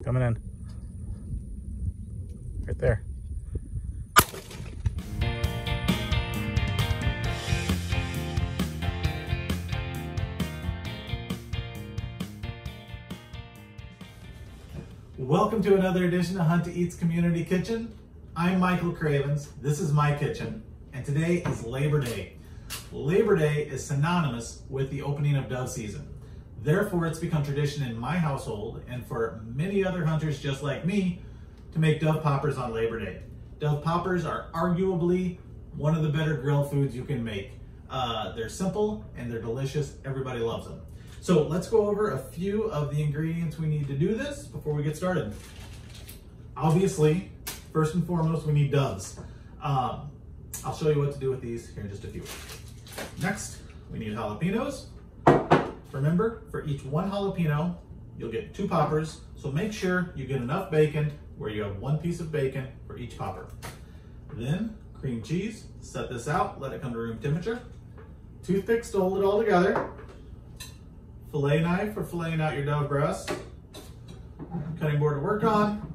Coming in. Right there. Welcome to another edition of Hunt to Eat's Community Kitchen. I'm Michael Cravens. This is my kitchen, and today is Labor Day. Labor Day is synonymous with the opening of dove season. Therefore, it's become tradition in my household and for many other hunters just like me to make dove poppers on Labor Day. Dove poppers are arguably one of the better grill foods you can make. They're simple and they're delicious. Everybody loves them. So let's go over a few of the ingredients we need to do this before we get started. Obviously, first and foremost, we need doves. I'll show you what to do with these here in just a few. Next, we need jalapenos. Remember, for each one jalapeno, you'll get 2 poppers, so make sure you get enough bacon where you have 1 piece of bacon for each popper. Then, cream cheese, set this out, let it come to room temperature. Toothpicks to hold it all together. Fillet knife for filleting out your dove breast. Cutting board to work on.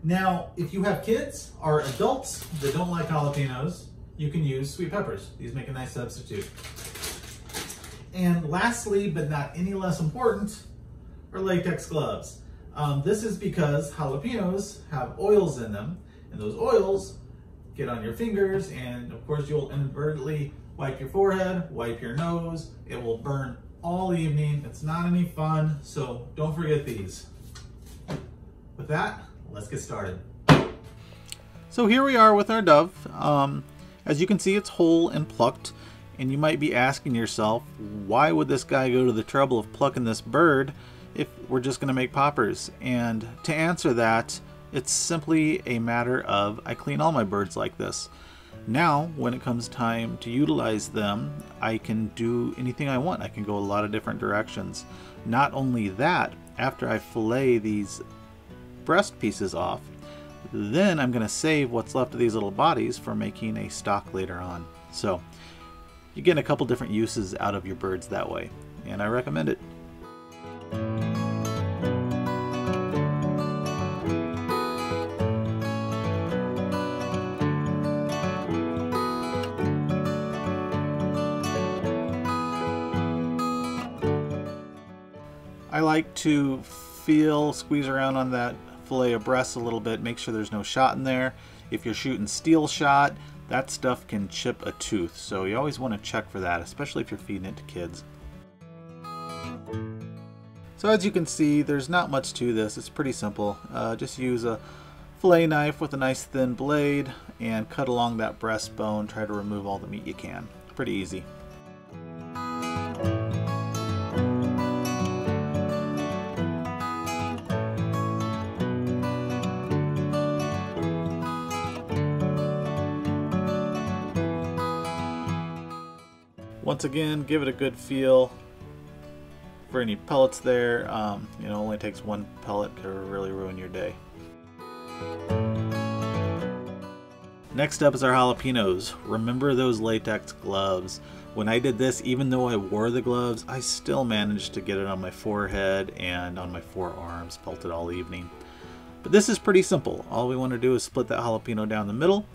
Now, if you have kids or adults that don't like jalapenos, you can use sweet peppers. These make a nice substitute. And lastly, but not any less important, are latex gloves. This is because jalapenos have oils in them, and those oils get on your fingers, and of course you'll inadvertently wipe your forehead, wipe your nose. It will burn all evening. It's not any fun, so don't forget these. With that, let's get started. So here we are with our dove. As you can see, it's whole and plucked. And you might be asking yourself, why would this guy go to the trouble of plucking this bird if we're just going to make poppers? And to answer that, it's simply a matter of I clean all my birds like this. Now, when it comes time to utilize them, I can do anything I want. I can go a lot of different directions. Not only that, after I fillet these breast pieces off, then I'm going to save what's left of these little bodies for making a stock later on. So you get a couple different uses out of your birds that way, and I recommend it. I like to squeeze around on that fillet of breast a little bit, make sure there's no shot in there. If you're shooting steel shot, that stuff can chip a tooth, so you always want to check for that, especially if you're feeding it to kids. So as you can see, there's not much to this. It's pretty simple. Just use a fillet knife with a nice thin blade and cut along that breastbone. Try to remove all the meat you can. Pretty easy. Once again, give it a good feel for any pellets there. It only takes 1 pellet to really ruin your day. Next up is our jalapenos. Remember those latex gloves. When I did this, even though I wore the gloves, I still managed to get it on my forehead and on my forearms, felt it all evening. But this is pretty simple. All we want to do is split that jalapeno down the middle,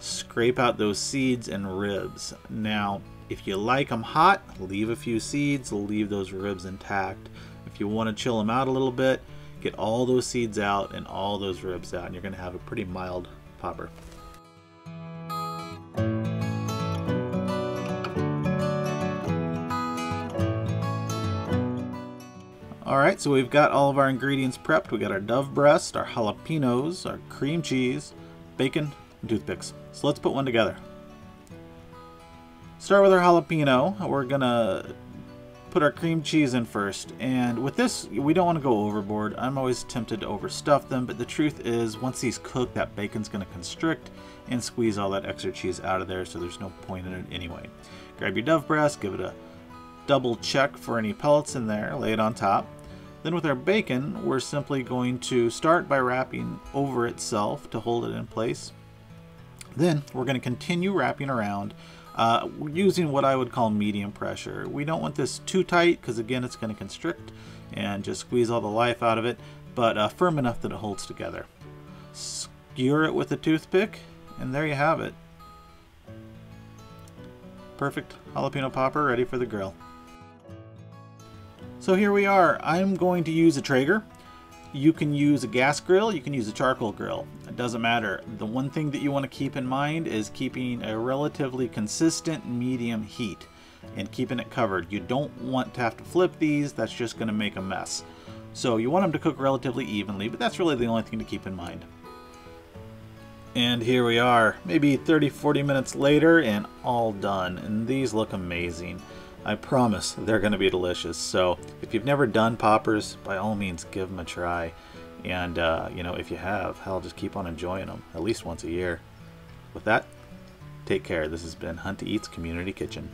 scrape out those seeds and ribs. Now, if you like them hot, leave a few seeds, leave those ribs intact. If you want to chill them out a little bit, get all those seeds out and all those ribs out, and you're going to have a pretty mild popper. Alright, so we've got all of our ingredients prepped. We got our dove breast, our jalapenos, our cream cheese, bacon, and toothpicks. So let's put one together. Start with our jalapeno. We're gonna put our cream cheese in first, and with this we don't want to go overboard. I'm always tempted to overstuff them, but the truth is once these cook, that bacon's going to constrict and squeeze all that extra cheese out of there, so there's no point in it anyway. Grab your dove breast, give it a double check for any pellets in there, lay it on top. Then with our bacon, we're simply going to start by wrapping over itself to hold it in place. Then we're going to continue wrapping around using what I would call medium pressure. We don't want this too tight because again it's going to constrict and just squeeze all the life out of it. but firm enough that it holds together. Skewer it with a toothpick, and there you have it. Perfect jalapeno popper ready for the grill. So here we are. I'm going to use a Traeger. You can use a gas grill, you can use a charcoal grill. It doesn't matter. The one thing that you want to keep in mind is keeping a relatively consistent medium heat and keeping it covered. You don't want to have to flip these, that's just going to make a mess. So you want them to cook relatively evenly, but that's really the only thing to keep in mind. And here we are, maybe 30-40 minutes later and all done. And these look amazing. I promise they're going to be delicious. So if you've never done poppers, by all means give them a try. And you know, if you have, hell, just keep on enjoying them at least once a year. With that, take care. This has been Hunt Eats Community Kitchen.